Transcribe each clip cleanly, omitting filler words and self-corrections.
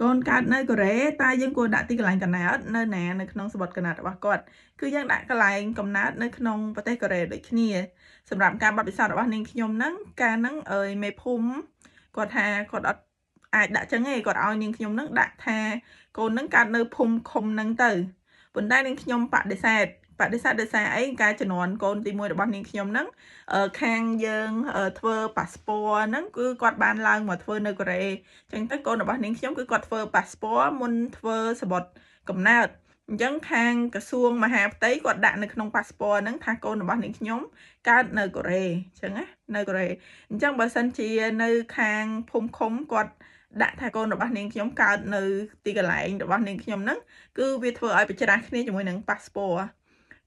កូនកើតនៅកូរ៉េតែយើងគួរដាក់ទីកន្លែងកំណើតនៅណានៅក្នុងសំបុត្រកំណើតរបស់គាត់គឺយើងដាក់កន្លែងកំណើតនៅក្នុងប្រទេសកូរ៉េដូចគ្នាសម្រាប់ការបទពិសោធន៍របស់នាងខ្ញុំហ្នឹងកាលហ្នឹងមេភូមិគាត់ថាគាត់អត់អាចដាក់ចឹងទេគាត់ឲ្យនាងខ្ញុំហ្នឹងដាក់ថាកូនហ្នឹងកើតនៅភូមិឃុំហ្នឹងទៅប៉ុន្តែនាងខ្ញុំបដិសេធដោយសារអីការជំនាន់កូនទី1របស់នាងខ្ញុំហ្នឹងខាងយើងធ្វើប៉ាសពតហ្នឹងគឺគាត់បានឡើងមកធ្វើនៅកូរ៉េចឹងទៅកូនរបស់នាងខ្ញុំគឺគាត់ធ្វើប៉ាសពតមុនធ្វើសំបុត្រកំណើតអញ្ចឹងខាងក្រសួងមហាផ្ទៃគាត់ដាក់នៅក្នុងប៉ាសពតហ្នឹងថាកូនរបស់នាងខ្ញុំកើតនៅកូរ៉េអញ្ចឹងណានៅកូរ៉េអញ្ចឹងបើសិនជានៅខាងភូមិឃុំគាត់ដាក់ថាកូនរបស់នាងខ្ញុំកើតនៅទីកន្លែងរបស់នាងខ្ញុំហ្នឹងគឺវាធ្វើឲ្យប្រច្រាស់គ្នាជាមួយនឹងប៉ាសពត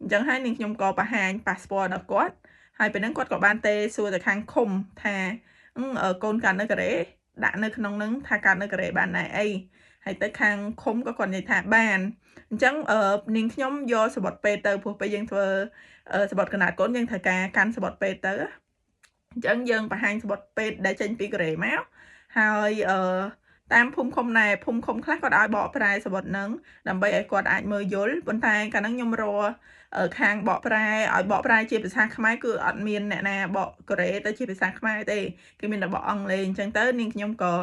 អញ្ចឹងហើយនាងខ្ញុំក៏បង្ហាញប៉ាសពតដល់គាត់ហើយពេលហ្នឹងគាត់ក៏បានទេសួរទៅខាងឃុំថាកូនកើតនៅកូរ៉េដាក់នៅក្នុងហ្នឹងថាកើតនៅកូរ៉េបានដែរអីហើយទៅខាងឃុំក៏គាត់និយាយថាបានអញ្ចឹងនាងខ្ញុំយកសំបុត្រពេទ្យទៅព្រោះពេលយើងធ្វើសំបុត្រកំណើតកូនយើងត្រូវការកាន់សំបុត្រពេទ្យទៅអញ្ចឹងយើងបង្ហាញសំបុត្រពេទ្យដែលចេញពីកូរ៉េមកហើយតាមភូមិឃុំដែរភូមិឃុំខ្លះគាត់ឲ្យបកប្រែសំបុត្រហ្នឹងដើម្បីឲ្យគាត់អាចមើលយល់ប៉ុន្តែកាលហ្នឹងខ្ញុំរកខាងបកប្រែឲ្យបកប្រែជាភាសាខ្មែរគឺអត់មានអ្នកណាបកកូរ៉េទៅជាភាសាខ្មែរទេគឺមានតែបកអង់គ្លេសអញ្ចឹងទៅនាងខ្ញុំក៏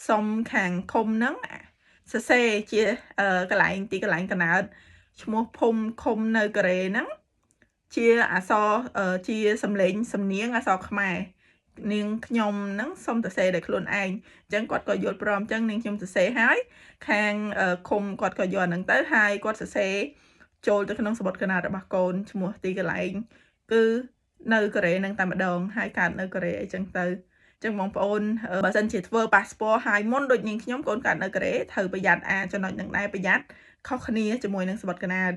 សុំខាងឃុំហ្នឹងសរសេរជាកន្លែងទីកន្លែងកំណើតឈ្មោះភូមិឃុំនៅកូរ៉េហ្នឹងជាអក្សរជាសំឡេងសំនៀងអក្សរខ្មែរនាងខ្ញុំហ្នឹងសុំសរសេរដោយខ្លួនឯងអញ្ចឹងគាត់ក៏យល់ព្រមអញ្ចឹងនាងខ្ញុំសរសេរហើយខាងឃុំគាត់ក៏យកអាហ្នឹងទៅហើយគាត់សរសេរចូលទៅក្នុងសំបុត្រកំណើតរបស់កូនឈ្មោះទីកន្លែងគឺនៅកូរ៉េនឹងតែម្ដងហើយកើតនៅកូរ៉េអីចឹងទៅចឹងបងប្អូនបើសិនជាធ្វើប៉ាសពតហើយមុនដូចនាងខ្ញុំកូនកើតនៅកូរ៉េត្រូវប្រយ័ត្នចំណុចហ្នឹងដែរប្រយ័ត្នខុសគ្នាជាមួយនឹងសំបុត្រកំណើត